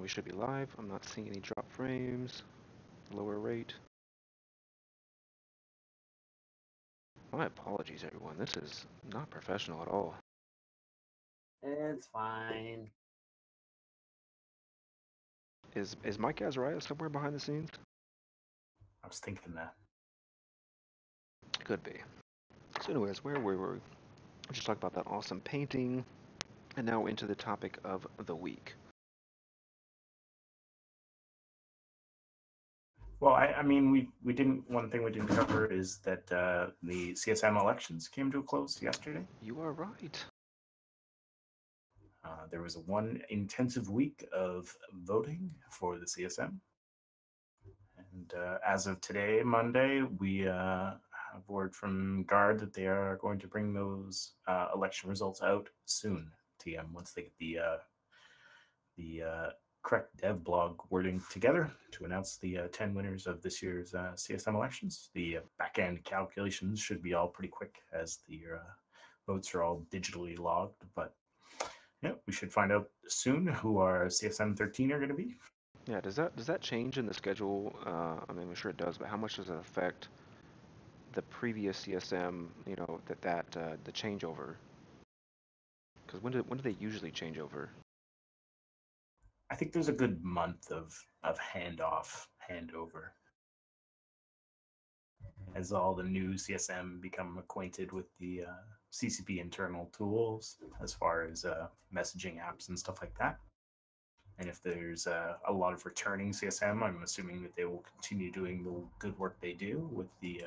We should be live. I'm not seeing any drop frames. Lower rate. My apologies, everyone. This is not professional at all. It's fine. Is Mike Azariah somewhere behind the scenes? I was thinking that. Could be. So, anyways, where were we? We just talked about that awesome painting, and now into the topic of the week. Well, I mean, we didn't. One thing we didn't cover is that the CSM elections came to a close yesterday. You are right. There was one intensive week of voting for the CSM, and as of today, Monday, we have word from Guard that they are going to bring those election results out soon. TM once they get the correct dev blog wording together to announce the 10 winners of this year's CSM elections. The back end calculations should be all pretty quick as the votes are all digitally logged. But yeah, we should find out soon who our CSM 13 are going to be. Yeah, does that change in the schedule? I mean, I'm sure it does, but how much does it affect the previous CSM? You know, the changeover. Because when do they usually change over? I think there's a good month of handover, as all the new CSM become acquainted with the CCP internal tools as far as messaging apps and stuff like that. And if there's a lot of returning CSM, I'm assuming that they will continue doing the good work they do with the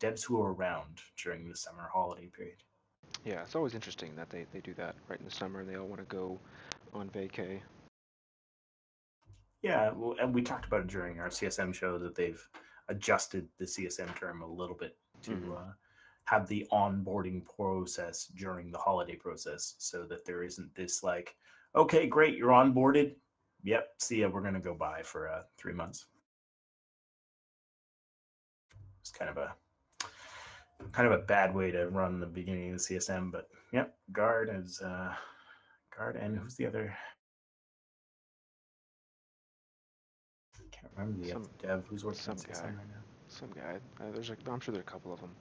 devs who are around during the summer holiday period. Yeah, it's always interesting that they do that right in the summer and they all want to go on vacay. Yeah, well, and we talked about it during our CSM show that they've adjusted the CSM term a little bit to have the onboarding process during the holiday process so that there isn't this like, okay, great, you're onboarded. Yep, see ya, we're going to go by for 3 months. It's kind of a bad way to run the beginning of the CSM, but yep, Guard is Guard, and who's the other? Can't remember the other dev who's working on CSM right now. Some guy. I'm sure there are a couple of them.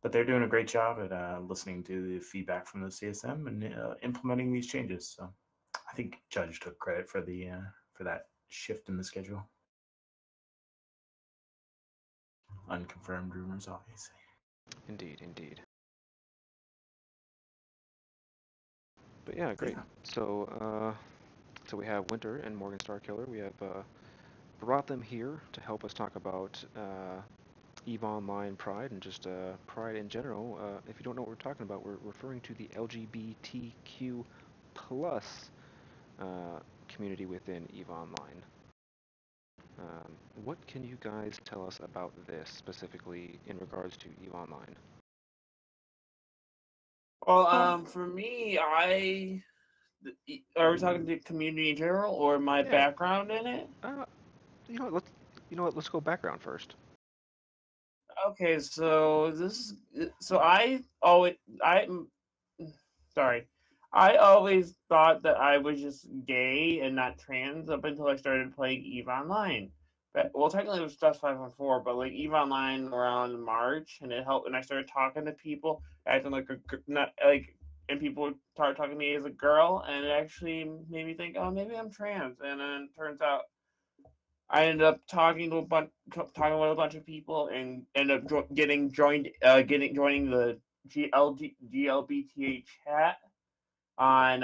But they're doing a great job at listening to the feedback from the CSM and implementing these changes. So I think Judge took credit for the for that shift in the schedule. Unconfirmed rumors, obviously. Indeed, indeed. But yeah, great. Yeah. So we have Winter and Morgan Starkiller. We have brought them here to help us talk about EVE Online Pride and just Pride in general. If you don't know what we're talking about, we're referring to the LGBTQ plus community within EVE Online. What can you guys tell us about this specifically in regards to EVE Online? Well, for me, are we talking to community in general or my Yeah. background in it? Uh, Let's go background first. Okay, so I always sorry. I always thought that I was just gay and not trans up until I started playing EVE Online. But, well, technically it was just 5.4, but like EVE Online around March, and it helped. And I started talking to people, acting like not like, and people started talking to me as a girl, and it actually made me think, oh, maybe I'm trans. And then it turns out I ended up talking with a bunch of people, and ended up joining the GLBTA chat on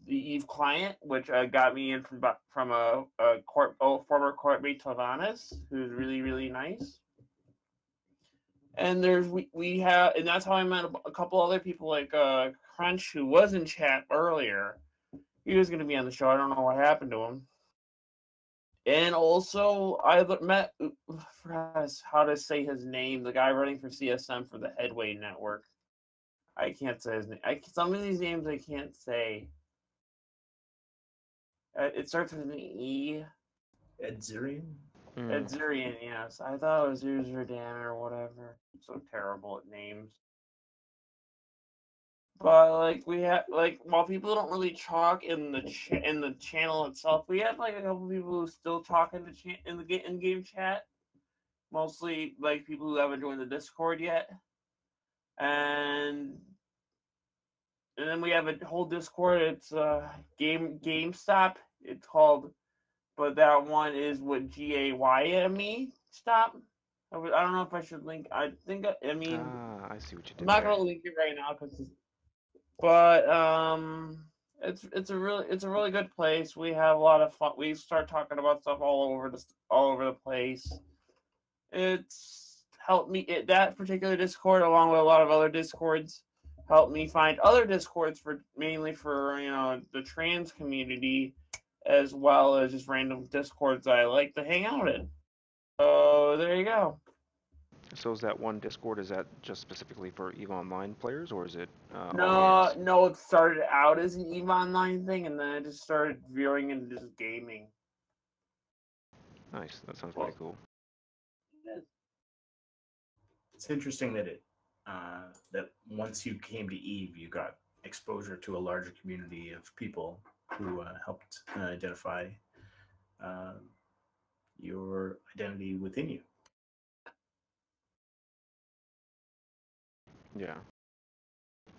the Eve client, which got me in from a former courtmate Tavanas, who's really really nice. And we have, and that's how I met a couple other people like Crunch, who was in chat earlier. He was going to be on the show. I don't know what happened to him. And also, I met, forgot how to say his name, the guy running for CSM for the Headway Network. I can't say his name. Some of these names I can't say. It starts with an E. Ed Zurian? Ed Zurian, yes. I thought it was Zerdan or whatever. I'm so terrible at names. But like we have like while people don't really talk in the in the channel itself, we have like a couple people who still talk in the in the in game chat. Mostly like people who haven't joined the Discord yet, and then we have a whole Discord. It's GameStop. It's called, but that one is with GAYME stop. I don't know if I should link. I mean Ah, I see what you I'm did not there. gonna link it right now but it's a really good place. We have a lot of fun. We start talking about stuff all over the place. It's helped me that particular Discord, along with a lot of other Discords, helped me find other Discords for mainly for the trans community, as well as just random Discords I like to hang out in. So there you go. So is that one Discord, is that just specifically for EVE Online players, or is it all No, games? no, it started out as an EVE Online thing, and then I just started veering into just gaming. Nice, that sounds pretty Well, cool. It's interesting that that once you came to Eve, you got exposure to a larger community of people who helped identify uh, your identity within you. Yeah,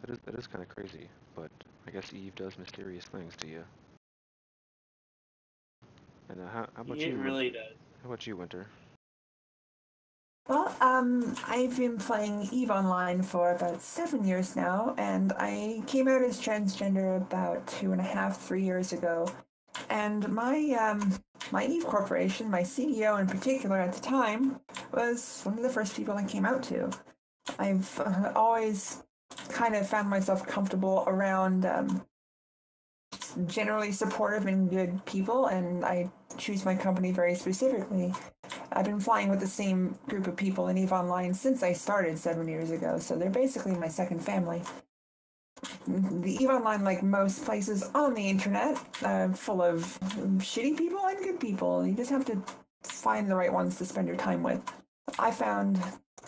that is kind of crazy, but I guess Eve does mysterious things to you. And how about it you? really does. How about you, Winter? Well, I've been playing EVE Online for about 7 years now, and I came out as transgender about 2.5, 3 years ago. And my EVE Corporation, my CEO in particular at the time, was one of the first people I came out to. I've always kind of found myself comfortable around generally supportive and good people, and I choose my company very specifically. I've been flying with the same group of people in EVE Online since I started 7 years ago, so they're basically my second family. The EVE Online, like most places on the internet, full of shitty people and good people. You just have to find the right ones to spend your time with. I found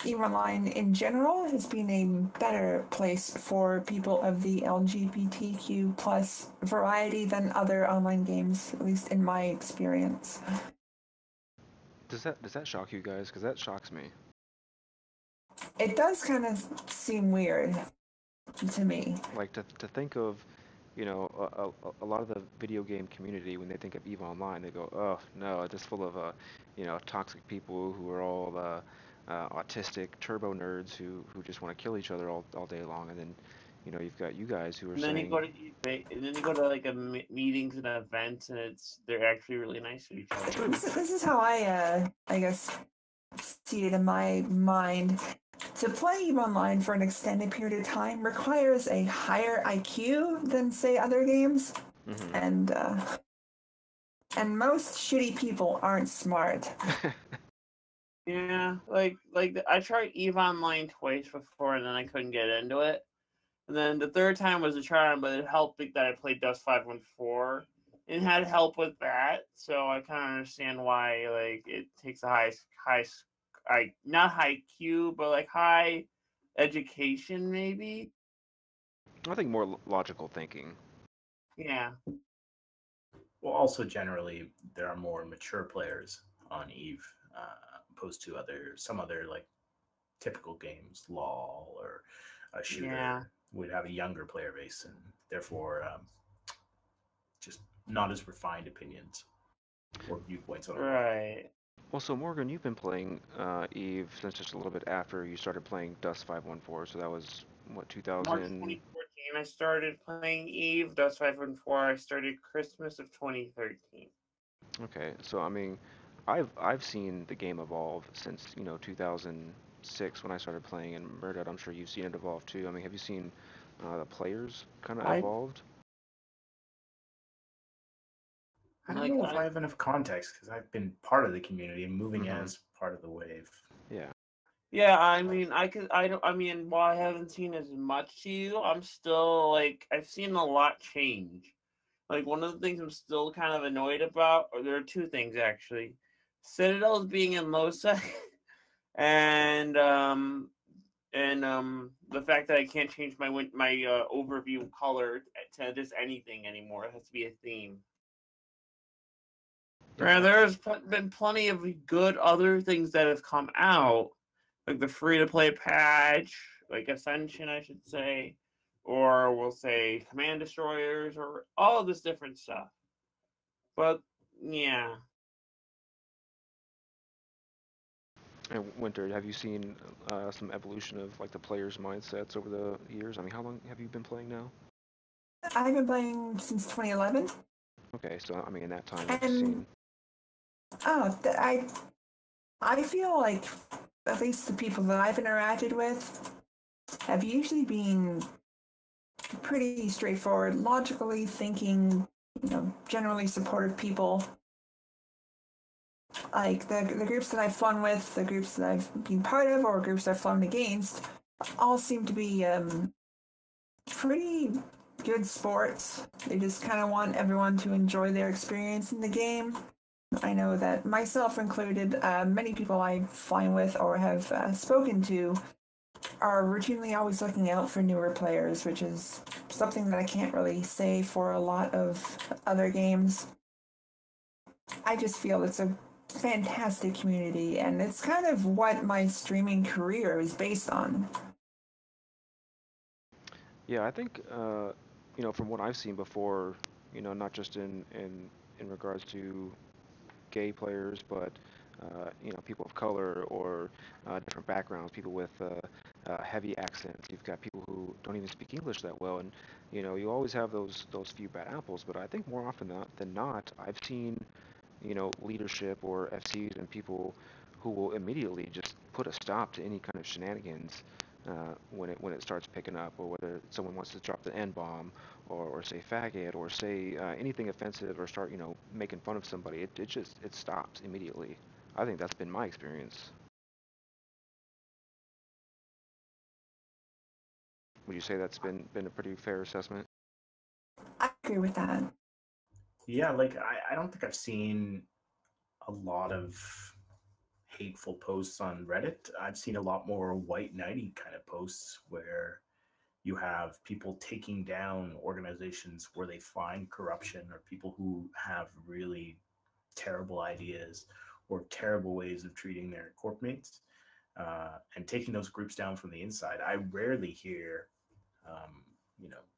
EVE Online in general has been a better place for people of the LGBTQ plus variety than other online games, at least in my experience. Does that shock you guys? Because that shocks me. It does kind of seem weird to me. Like to think of, a lot of the video game community when they think of EVE Online, they go, oh no, it's just full of toxic people who are all autistic turbo nerds who just want to kill each other all day long, and then you've got you guys who are And then you saying, go to like a meetings and events, and they're actually really nice to each other. This is how I guess see it in my mind. To play EVE Online for an extended period of time requires a higher IQ than, say, other games, mm-hmm. and most shitty people aren't smart. Yeah, like I tried EVE Online twice before, and then I couldn't get into it. And then the third time was a try, but it helped that I played Dust 514. It had help with that, so I kind of understand why like it takes a not high Q, but like high education maybe. I think more logical thinking. Yeah. Well, also generally there are more mature players on Eve opposed to some other like typical games, LOL or a shooter Yeah. would have a younger player base and therefore just not as refined opinions or viewpoints on the world. Right. Well, so Morgan, you've been playing Eve since just a little bit after you started playing Dust 514, so that was what, March 2000? 2014, I started playing Eve. Dust 514, I started Christmas of 2013. Okay, so I mean, I've seen the game evolve since 2006 when I started playing, and Murdoch, I'm sure you've seen it evolve too. I mean, have you seen the players kind of I evolved? I don't like know if I have enough context because I've been part of the community and moving Mhm. as part of the wave. Yeah. Yeah, I mean, I don't. I mean, while I haven't seen as much to you, I'm still like I've seen a lot change. Like one of the things I'm still kind of annoyed about, or there are two things actually. Citadels being in LoSec, and And the fact that I can't change my overview color to just anything anymore. It has to be a theme. Yeah, There's been plenty of good other things that have come out, like the free-to-play patch, like Ascension, I should say, or we'll say Command Destroyers, or all of this different stuff. But yeah. And Winter, have you seen some evolution of like the players' mindsets over the years? I mean, how long have you been playing now? I've been playing since 2011, Okay, so I mean, in that time, you've and seen. I feel like at least the people that I've interacted with have usually been pretty straightforward, logically thinking, generally supportive people. Like the groups that I've flown with, the groups that I've been part of, or groups I've flown against, all seem to be pretty good sports. They just kind of want everyone to enjoy their experience in the game. I know that myself included, many people I fly with or have spoken to are routinely always looking out for newer players, which is something that I can't really say for a lot of other games. I just feel it's a fantastic community, and it's kind of what my streaming career is based on. Yeah, I think from what I've seen before, not just in regards to gay players, but people of color or different backgrounds, people with heavy accents. You've got people who don't even speak English that well, and you always have those few bad apples. But I think more often than not, I've seen leadership or FCs and people who will immediately just put a stop to any kind of shenanigans when it starts picking up, or whether someone wants to drop the N bomb, or say faggot, or say anything offensive, or start making fun of somebody. It stops immediately. I think that's been my experience. Would you say that's been a pretty fair assessment? I agree with that. Yeah, like I don't think I've seen a lot of hateful posts on Reddit. I've seen a lot more white knighty kind of posts where you have people taking down organizations where they find corruption, or people who have really terrible ideas or terrible ways of treating their corp mates, and taking those groups down from the inside. I rarely hear, um,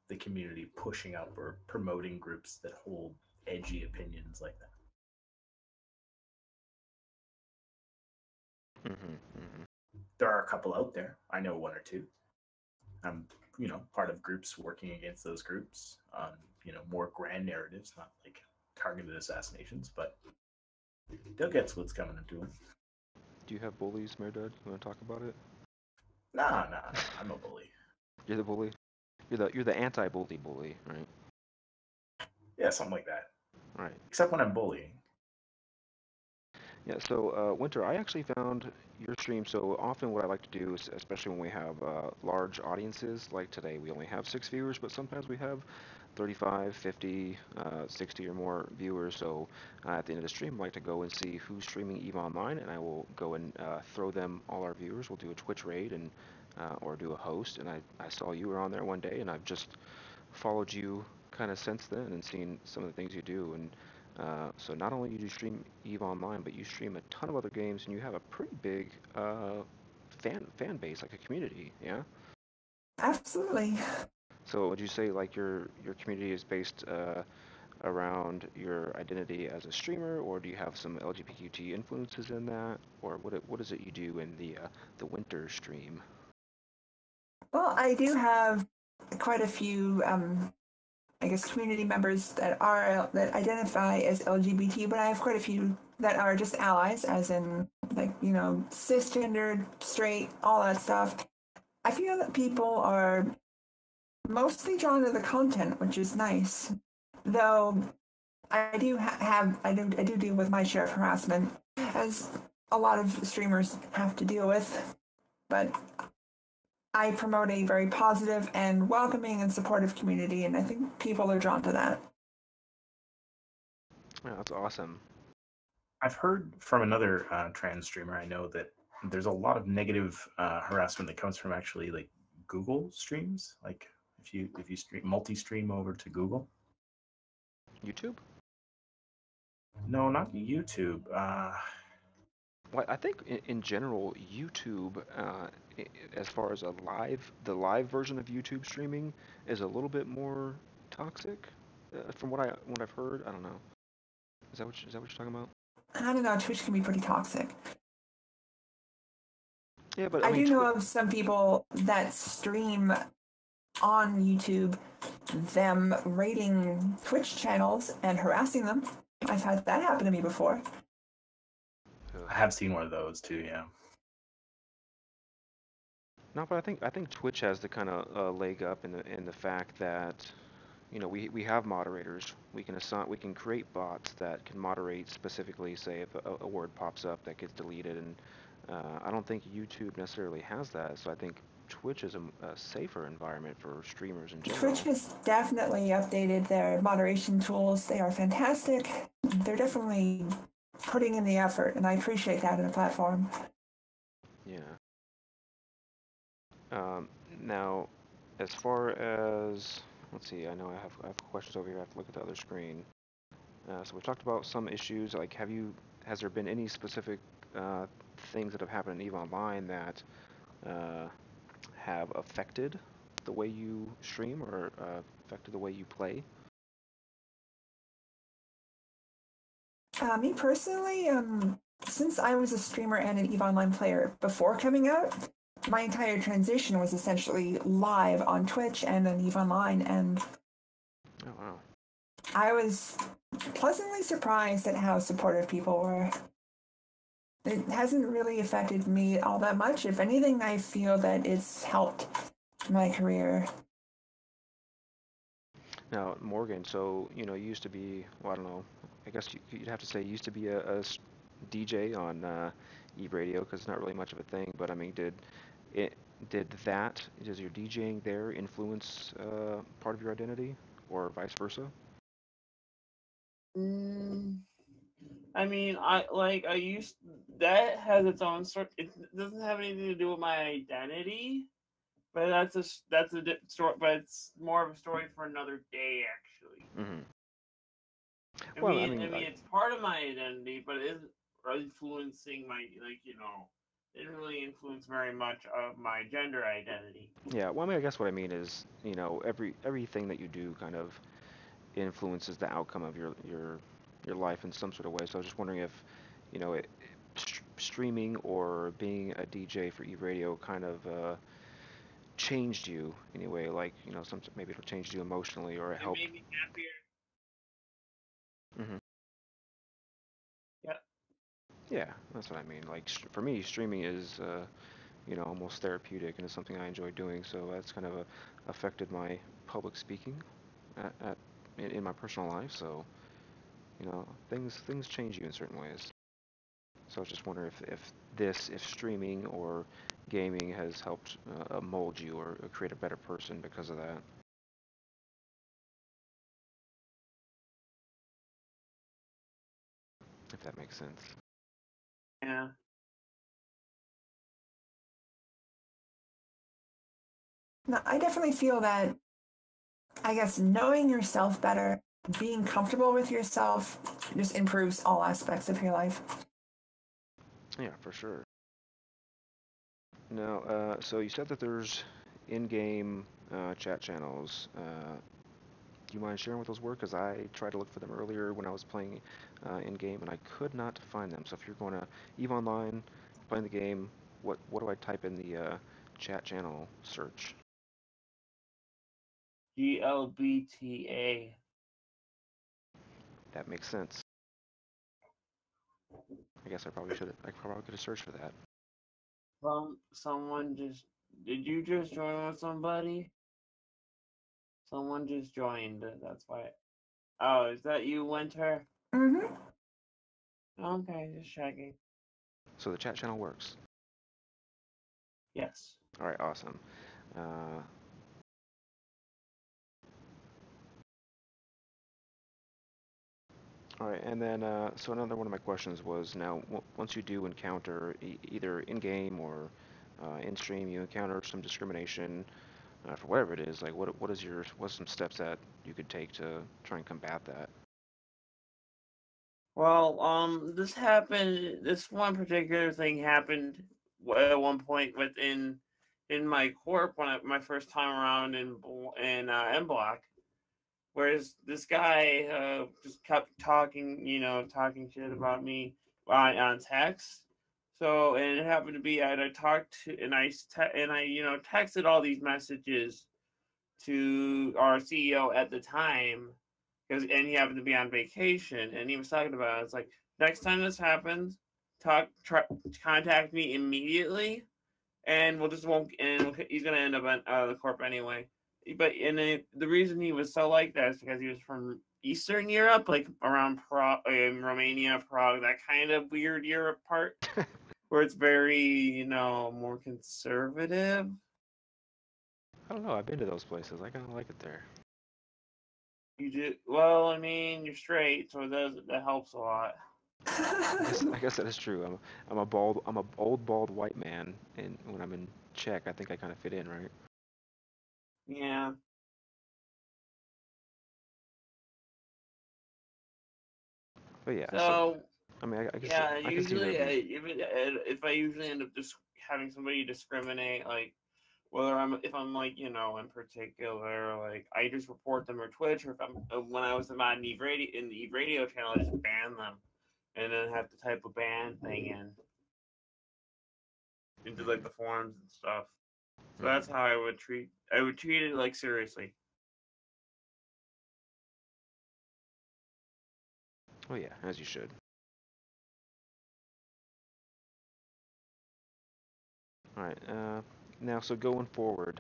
the community pushing up or promoting groups that hold edgy opinions like that. Hmm. There are a couple out there. I know one or two. I'm, part of groups working against those groups on, more grand narratives, not like targeted assassinations, but they'll get to what's coming to them. Do you have bullies, Merdad? You want to talk about it? Nah, I'm a bully. You're the bully. You're the anti-bully bully, right? Yeah, something like that. Right. Except when I'm bullying. Yeah, so Winter, I actually found your stream. So often what I like to do is, especially when we have large audiences, like today we only have 6 viewers, but sometimes we have 35, 50, 60 or more viewers. So at the end of the stream, I like to go and see who's streaming EVE Online, and I will go and throw them all our viewers. We'll do a Twitch raid and or do a host. And I saw you were on there one day, and I've just followed you kind of since then and seen some of the things you do. And so not only do you stream EVE Online, but you stream a ton of other games, and you have a pretty big fan base, like a community. Yeah. Absolutely. So would you say like your community is based around your identity as a streamer, or do you have some LGBTQ influences in that, or what is it you do in the Winter stream? Well, I do have quite a few, I guess, community members that identify as LGBT, but I have quite a few that are just allies, as in like cisgendered, straight, all that stuff. I feel that people are mostly drawn to the content, which is nice. Though I do I do deal with my share of harassment, as a lot of streamers have to deal with. But I promote a very positive and welcoming and supportive community, and I think people are drawn to that. Yeah, that's awesome. I've heard from another trans streamer I know that there's a lot of negative harassment that comes from actually like Google streams. Like if you stream multi-stream over to Google. YouTube? No, not YouTube. Well, I think in general, YouTube, as far as the live version of YouTube streaming is a little bit more toxic, from what I've heard. I don't know. Is that what you're talking about? I don't know. Twitch can be pretty toxic. Yeah, but I mean, do know of some people that stream on YouTube, them raiding Twitch channels and harassing them. I've had that happen to me before. I have seen one of those too. Yeah. No, but I think Twitch has the kind of leg up in the fact that, you know, we have moderators. We can create bots that can moderate specifically, say if a word pops up that gets deleted, and I don't think YouTube necessarily has that. So I think Twitch is a safer environment for streamers in general. Twitch has definitely updated their moderation tools. They are fantastic. They're definitely putting in the effort, and I appreciate that in a platform. Yeah. Now, as far as, let's see, I know I have questions over here. I have to look at the other screen. So we talked about some issues. Like, has there been any specific things that have happened in EVE Online that have affected the way you stream or affected the way you play? Me personally, since I was a streamer and an EVE Online player before coming out, my entire transition was essentially live on Twitch and on EVE Online, and Oh, wow. I was pleasantly surprised at how supportive people were. It hasn't really affected me all that much. If anything, I feel that it's helped my career. Now, Morgan, so, you know, you used to be, well, I don't know, I guess you'd have to say you used to be a DJ on Eve Radio, because it's not really much of a thing, but I mean, does your DJing there influence part of your identity, or vice versa? I mean, that has its own sort. It doesn't have anything to do with my identity, but that's a story. But it's more of a story for another day, actually. Mm-hmm. I Well, mean, it's part of my identity, but it isn't influencing my it didn't really influence very much of my gender identity. yeah, well, I mean, I guess what I mean is, you know, everything that you do kind of influences the outcome of your life in some sort of way. So I was just wondering if, you know, streaming or being a DJ for Eve Radio kind of changed you anyway, like, you know, maybe it changed you emotionally, or it helped. Made me happier. Mm-hmm. Yeah. Yeah, that's what I mean. Like, for me, streaming is, you know, almost therapeutic, and it's something I enjoy doing. So that's kind of affected my public speaking in my personal life. So, you know, things change you in certain ways. So I was just wondering if streaming or gaming has helped mold you or create a better person because of that. If that makes sense. Yeah. No, I definitely feel that, I guess, knowing yourself better, being comfortable with yourself, just improves all aspects of your life. Yeah, for sure. Now, so you said that there's in-game chat channels. Do you mind sharing what those were? Because I tried to look for them earlier when I was playing in-game, and I could not find them. So if you're going to EVE Online, playing the game, what do I type in the chat channel search? GLBTA. That makes sense. I guess I probably could have searched for that. Someone just. Did you just join with somebody? Someone just joined. That's why. Oh, is that you, Winter? Mm-hmm. Okay, just checking. So the chat channel works. Yes. All right, awesome. Uh, All right, and then so another one of my questions was now once you do encounter either in game or in stream, you encounter some discrimination for whatever it is. Like, what's some steps that you could take to try and combat that? Well, this happened. This one particular thing happened at one point in my corp my first time around in M Block. Whereas this guy just kept talking, talking shit about me on text. So, and it happened to be I talked to and I texted all these messages to our CEO at the time and he happened to be on vacation and he was talking about it. It's like next time this happens, contact me immediately and we'll just won't and he's gonna end up on the corp anyway. But the reason he was so like that is because he was from Eastern Europe, like around Prague, Romania, Prague, that kind of weird Europe part, where it's very, more conservative. I don't know. I've been to those places. I kind of like it there. You do well. I mean, you're straight, so that helps a lot. I guess that is true. I'm a old bald white man, and when I'm in Czech, I think I kind of fit in, right? Yeah. But yeah, so So I mean, I guess yeah, I can see usually there be. if I usually end up just having somebody discriminate, like whether if I'm like in particular, like I just report them or Twitch, or if I'm when I was on Eve Radio in the Eve Radio channel, I just ban them, and then have to type a ban thing into like the forums and stuff. So that's how I would treat it like seriously. Oh yeah, as you should. All right. Now, so going forward,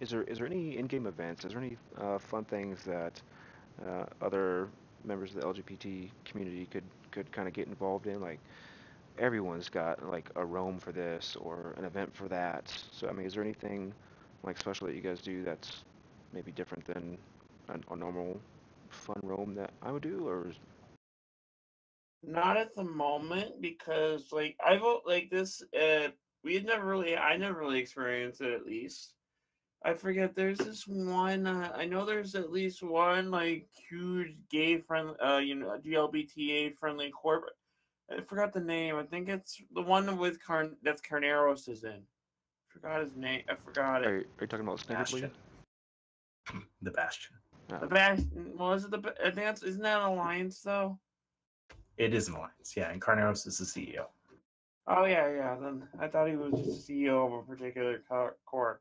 is there any in-game events? Is there any fun things that other members of the LGBT community could kind of get involved in? Like everyone's got like a roam for this or an event for that. So I mean, is there anything like special that you guys do that's maybe different than a normal fun roam that I would do? Or Not at the moment because like I vote like this. I never really experienced it at least. I forget. There's this one. I know there's at least one like huge gay friend, GLBTA friendly corporate. I forgot the name. I think it's the one with that's Carneros is in. Forgot his name. I forgot it. are you talking about Snickerblee? Bastion. The Bastion. The Oh, best. Well, is it the? I think that's isn't that Alliance though? It is an alliance, yeah, and Carneros is the CEO. Oh yeah. Then I thought he was just a CEO of a particular corp.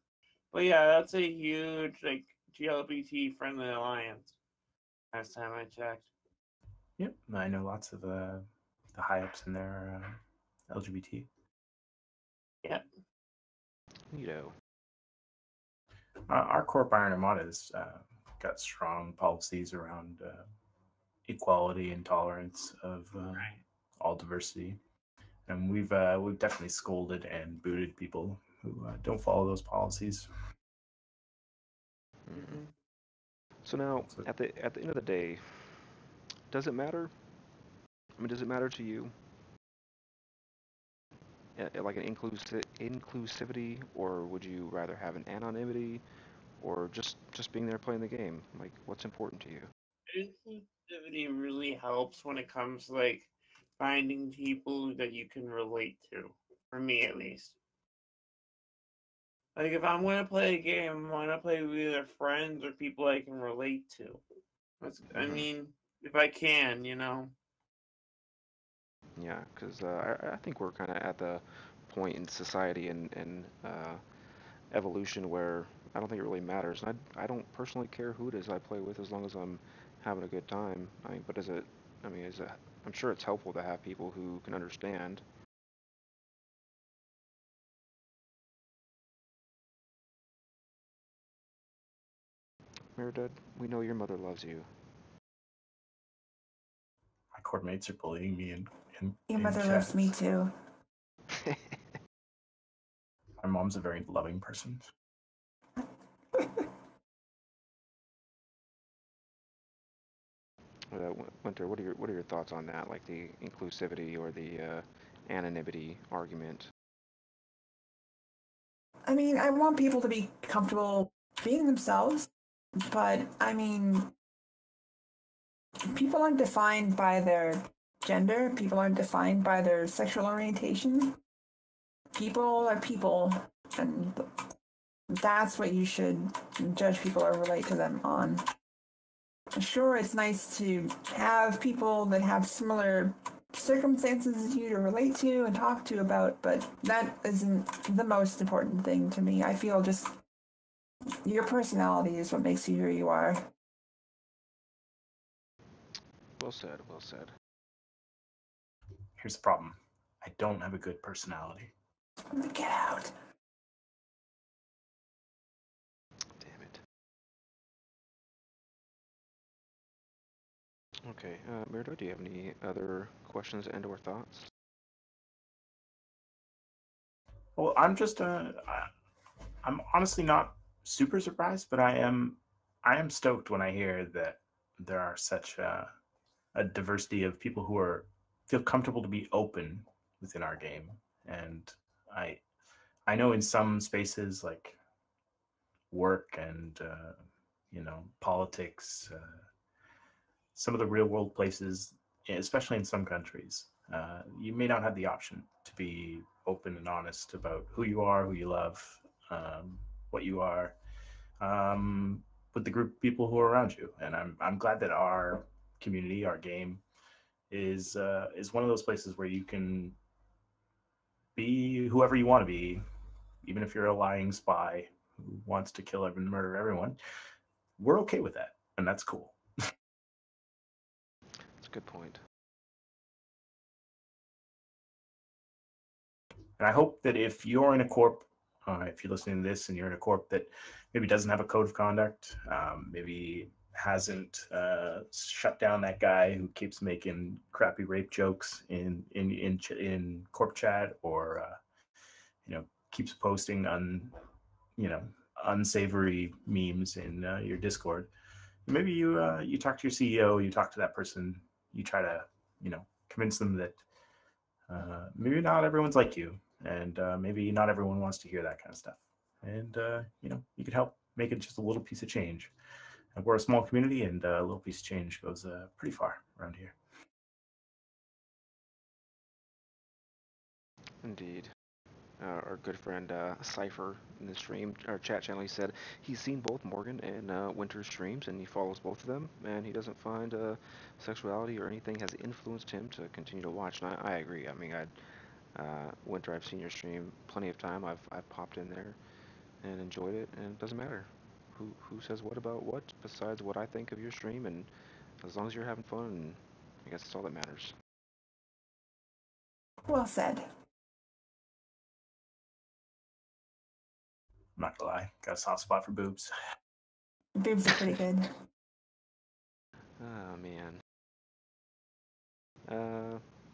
But yeah, that's a huge like GLBT friendly alliance. Last time I checked. Yep, I know lots of the high ups in there LGBT. Yep. neato. Our Corp Iron Armada's got strong policies around equality and tolerance of all diversity, and we've definitely scolded and booted people who don't follow those policies. Hmm. So now, So at the end of the day, does it matter? I mean, does it matter to you, like an inclusivity, or would you rather have an anonymity, or just being there playing the game? Like, what's important to you? Inclusivity really helps when it comes to, like finding people that you can relate to. For me, at least. Like if I'm gonna play a game, I'm gonna play with either friends or people I can relate to. I Hmm. mean, if I can, Yeah, because I think we're kind of at the point in society and evolution where I don't think it really matters. And I don't personally care who it is I play with as long as I'm having a good time. I mean, but is it? I mean, is it? I'm sure it's helpful to have people who can understand. Meredith, we know your mother loves you. my Corp mates are bullying me Your in mother chat. loves me too. My mom's a very loving person. Winter, what are your thoughts on that? Like the inclusivity or the anonymity argument? I mean, I want people to be comfortable being themselves, but I mean, people aren't defined by their gender, people aren't defined by their sexual orientation. People are people, and that's what you should judge people or relate to them on. Sure, it's nice to have people that have similar circumstances as you to relate to and talk to about, but that isn't the most important thing to me. I feel just your personality is what makes you who you are. Well said. Well said. Here's the problem. I don't have a good personality. Get out. Damn it. Okay, Mirdo, do you have any other questions and/or thoughts? Well, I'm honestly not super surprised, but I am stoked when I hear that there are such a diversity of people who are feel comfortable to be open within our game. And I I know in some spaces like work and politics, some of the real world places, especially in some countries, you may not have the option to be open and honest about who you are, who you love, what you are, um, with the group of people who are around you. And I'm glad that our community, our game, is one of those places where you can be whoever you want to be, even if you're a lying spy who wants to kill and murder everyone. We're okay with that, and that's cool. That's a good point. And I hope that if you're in a corp, if you're listening to this and you're in a corp that maybe doesn't have a code of conduct, maybe hasn't shut down that guy who keeps making crappy rape jokes in corp chat, or keeps posting you know unsavory memes in your Discord. Maybe you talk to your CEO, you talk to that person, you try to convince them that maybe not everyone's like you, and maybe not everyone wants to hear that kind of stuff. And you could help make it just a little piece of change. And we're a small community, and a little piece of change goes pretty far around here. Indeed. Our good friend Cypher in the stream or chat channel, he said he's seen both Morgan and Winter's streams, and he follows both of them, and he doesn't find sexuality or anything has influenced him to continue to watch. And I agree. I mean, Winter, I've seen your stream plenty of time. I've popped in there and enjoyed it, and it doesn't matter who says what about what, besides what I think of your stream, and as long as you're having fun, and I guess that's all that matters. Well said. I'm not gonna lie, got a soft spot for boobs. Boobs are pretty good. Oh man.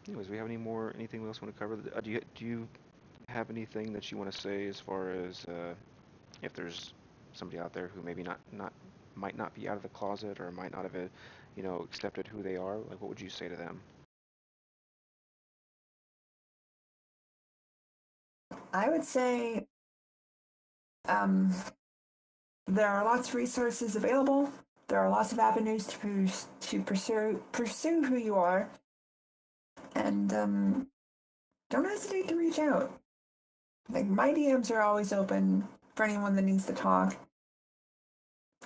Anyways, we have anything else we want to cover? Do you have anything that you want to say as far as if there's somebody out there who maybe not might not be out of the closet or might not have accepted who they are? Like, what would you say to them? I would say um, there are lots of resources available. There are lots of avenues to pursue who you are, and don't hesitate to reach out. Like, my DMs are always open for anyone that needs to talk.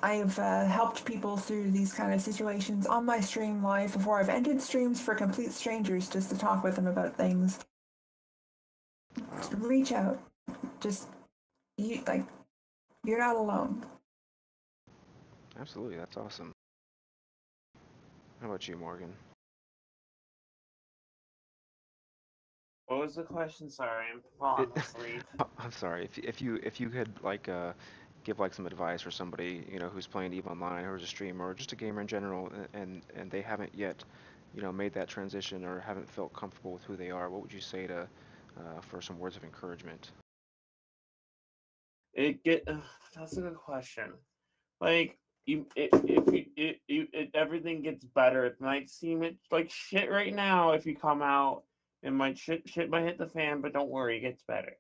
I've helped people through these kind of situations on my stream live before. I've ended streams for complete strangers just to talk with them about things. Reach out. Just you're not alone. Absolutely, that's awesome. How about you, Morgan? What was the question? Sorry, I'm falling asleep. I'm sorry. If you could like give like some advice for somebody who's playing EVE Online or is a streamer or just a gamer in general, and they haven't yet made that transition or haven't felt comfortable with who they are, what would you say to for some words of encouragement? It get That's a good question. Like, everything gets better. It might seem it's like shit right now if you come out. It might shit might hit the fan, but don't worry, it gets better.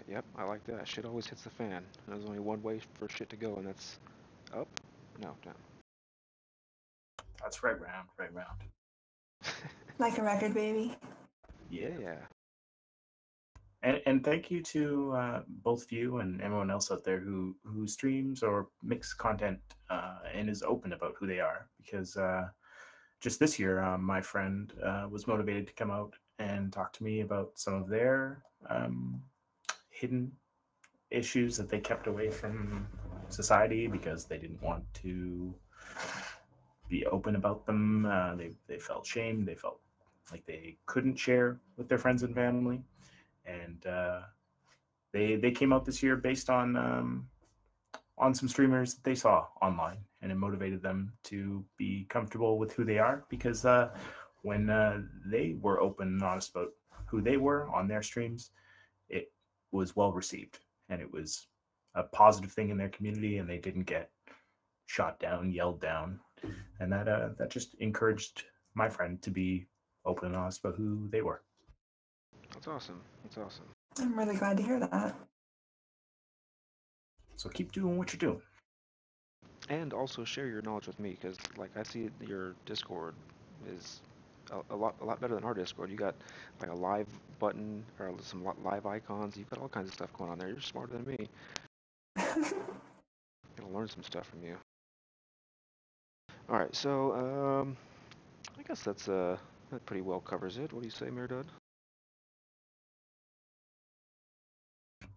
Yep, I like that. Shit always hits the fan. There's only one way for shit to go, and that's up. No, down. That's right round, right round. Like a record, baby. Yeah. And thank you to both of you and everyone else out there who streams or makes content and is open about who they are. Because just this year, my friend was motivated to come out and talk to me about some of their hidden issues that they kept away from society because they didn't want to be open about them. They felt shame. They felt like they couldn't share with their friends and family. And they came out this year based on some streamers that they saw online, and it motivated them to be comfortable with who they are. Because when they were open and honest about who they were on their streams, it was well received, and it was a positive thing in their community, and they didn't get shot down, yelled down, and that just encouraged my friend to be open and honest about who they were. That's awesome. That's awesome. I'm really glad to hear that. So keep doing what you're doing. And also share your knowledge with me, because like I see your Discord is a lot better than our Discord. You got like a live button or some live icons. You've got all kinds of stuff going on there. You're smarter than me. Gonna learn some stuff from you. All right, so I guess that pretty well covers it. What do you say, Mirdud?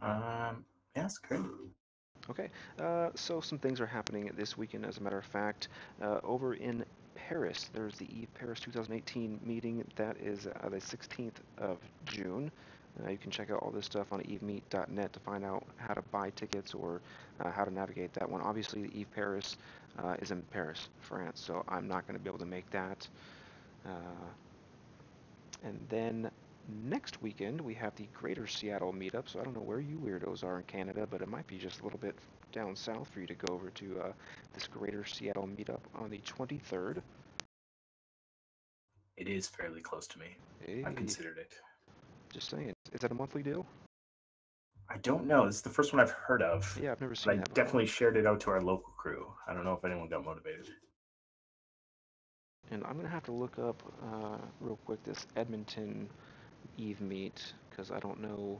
Yeah, that's great. Okay, so some things are happening this weekend, as a matter of fact. Over in Paris, there's the Eve Paris 2018 meeting. That is the 16th of June. You can check out all this stuff on evemeet.net to find out how to buy tickets or how to navigate that one. Obviously, the Eve Paris is in Paris, France, so I'm not going to be able to make that. And then next weekend, we have the Greater Seattle meetup. So I don't know where you weirdos are in Canada, but it might be just a little bit down south for you to go over to this Greater Seattle meetup on the 23rd. It is fairly close to me. Hey, I've considered it. just saying. Is that a monthly deal? I don't know. This is the first one I've heard of. Yeah, I've never seen But I that before. definitely shared it out to our local crew. I don't know if anyone got motivated. And I'm going to have to look up real quick this Edmonton Eve meet, because I don't know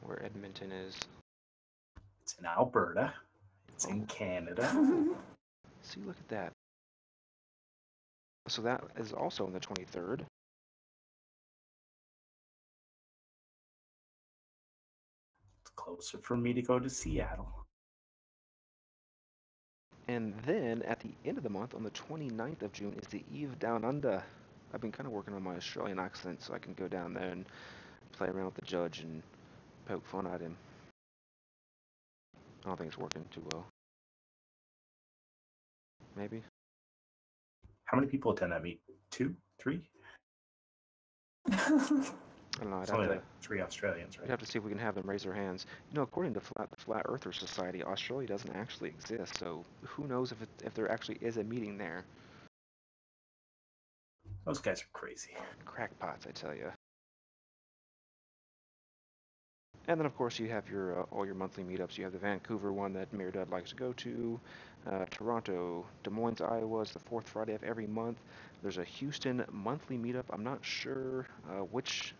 where Edmonton is. It's in Alberta. It's in Oh. Canada. See, look at that. So that is also on the 23rd. It's closer for me to go to Seattle. And then at the end of the month, on the 29th of June, is the Eve Down Under. I've been kind of working on my Australian accent so I can go down there and play around with the judge and poke fun at him. I don't think it's working too well. Maybe? How many people attend that meet? 2? 3? I don't know. It's only like 3 Australians, right? We'd have to see if we can have them raise their hands. You know, according to the Flat Earther Society, Australia doesn't actually exist, so who knows if there actually is a meeting there. Those guys are crazy. Crackpots, I tell you. And then, of course, you have your all your monthly meetups. You have the Vancouver one that Mirdud likes to go to. Toronto, Des Moines, Iowa is the fourth Friday of every month. There's a Houston monthly meetup. I'm not sure which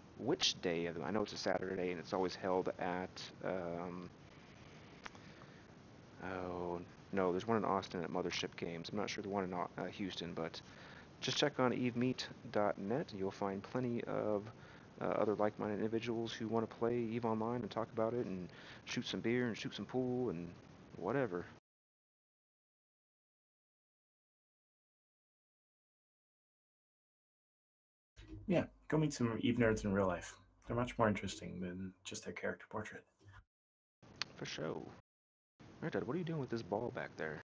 day of them. I know it's a Saturday, and it's always held at. Oh no, there's one in Austin at Mothership Games. I'm not sure the one in Houston, but just check on evemeet.net. You'll find plenty of other like-minded individuals who want to play EVE Online and talk about it and shoot some beer and shoot some pool and whatever. Yeah, go meet some EVE nerds in real life. They're much more interesting than just their character portrait. For sure. Alright, Dad, what are you doing with this ball back there?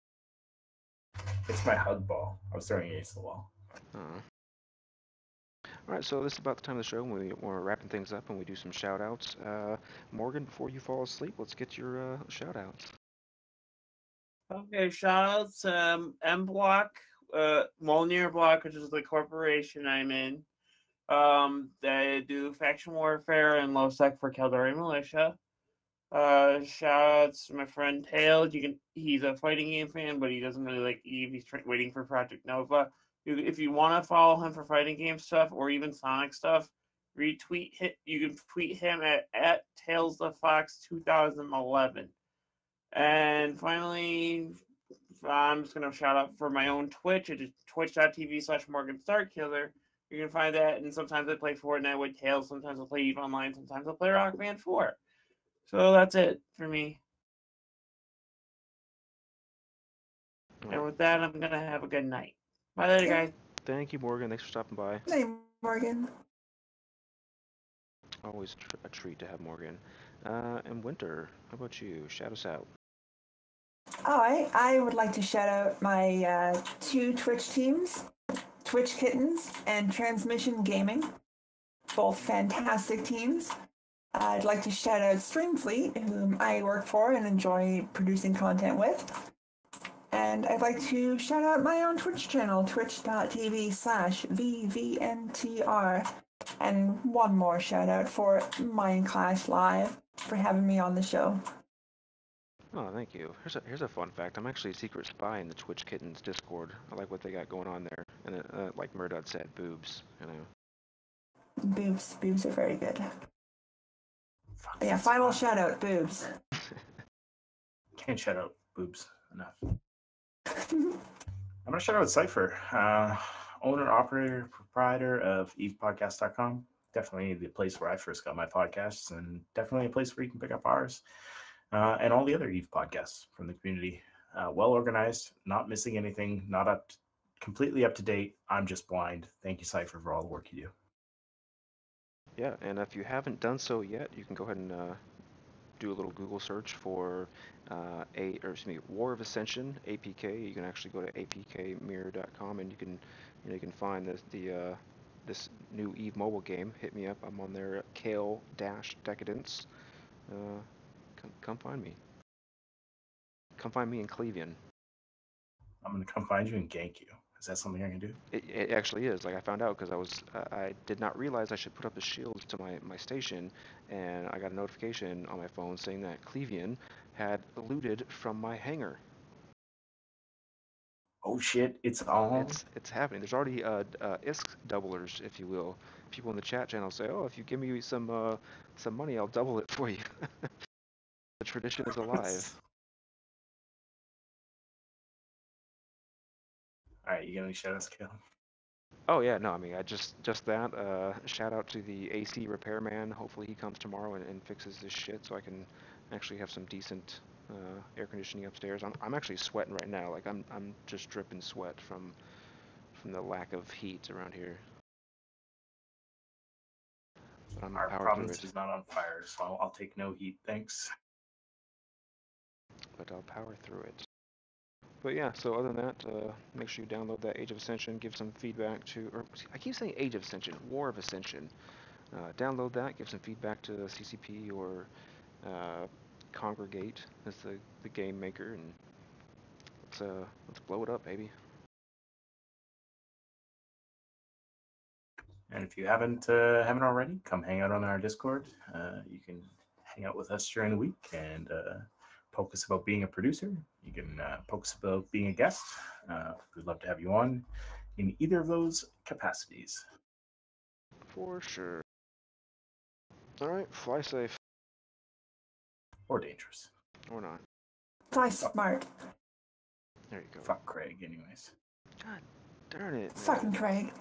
It's my hug ball. I was throwing it against the wall. Alright, so this is about the time of the show when we're wrapping things up and we do some shout-outs. Morgan, before you fall asleep, let's get your shout-outs. Okay, shout out to M Block, Molnir Block, which is the corporation I'm in. They do faction warfare and low sec for Caldari Militia. Shout out to my friend Tails. He's a fighting game fan, but he doesn't really like Eve. He's waiting for Project Nova. If you want to follow him for fighting game stuff or even Sonic stuff, retweet hit. You can tweet him at Tails the Fox 2011. And finally, I'm just gonna shout out for my own Twitch. It is twitch.tv/Morgan Starkiller. You can find that, and sometimes I play Fortnite with Tails. Sometimes I play EVE Online. Sometimes I play Rock Band 4. So that's it for me. And with that, I'm gonna have a good night. Bye later, guys. Thank you, Morgan. Thanks for stopping by. Hey, Morgan. Always a treat to have Morgan. And Winter, how about you? Shout us out. I would like to shout out my 2 Twitch teams, Twitch Kittens and Transmission Gaming, both fantastic teams. I'd like to shout out Streamfleet, whom I work for and enjoy producing content with. And I'd like to shout out my own Twitch channel, twitch.tv/VVNTR. And one more shout out for Mindclash Live for having me on the show. Oh, thank you. Here's a fun fact. I'm actually a secret spy in the Twitch Kittens Discord. I like what they got going on there. And like Murdad said, boobs, you know. Boobs are very good. Fuck, Yeah, that's final fine. shout out, boobs. Can't shout out boobs enough. I'm gonna shout out Cypher, owner, operator, proprietor of EvePodcast.com. Definitely the place where I first got my podcasts, and definitely a place where you can pick up ours and all the other Eve podcasts from the community. Well organized, not missing anything, not completely up to date. I'm just blind. Thank you, Cypher, for all the work you do. Yeah, and if you haven't done so yet, you can go ahead and do a little Google search for War of Ascension APK. You can actually go to apkmirror.com and you can find this new Eve mobile game. Hit me up. I'm on there at Kale-Decadence. Come find me. Come find me in Cleveland. I'm gonna come find you and gank you. Is that something I can do? It actually is. Like I found out because I did not realize I should put up the shields to my station, and I got a notification on my phone saying that Cleveland had looted from my hangar. Oh shit! It's all. It's happening. There's already ISK doublers, if you will. People in the chat channel say, "Oh, if you give me some money, I'll double it for you." The tradition is alive. All right, you got any shout outs, Kale? Oh yeah, no, I mean, I just that. Shout out to the AC repairman. Hopefully he comes tomorrow and fixes this shit so I can actually have some decent air conditioning upstairs. I'm actually sweating right now. Like I'm just dripping sweat from the lack of heat around here. But I'm Our powered through province it. is not on fire, so I'll take no heat, thanks. But I'll power through it. But yeah, so other than that, make sure you download that Age of Ascension, give some feedback to, or I keep saying Age of Ascension, War of Ascension. Download that, give some feedback to CCP or Congregate as the game maker, and let's blow it up, baby. And if you haven't already, come hang out on our Discord. You can hang out with us during the week and poke us about being a producer. You can poke us about being a guest. We'd love to have you on in either of those capacities. For sure. All right, fly safe. Or dangerous. Or not. Fly smart. There you go. Fuck Craig, anyways. God darn it. Fucking Man. Craig.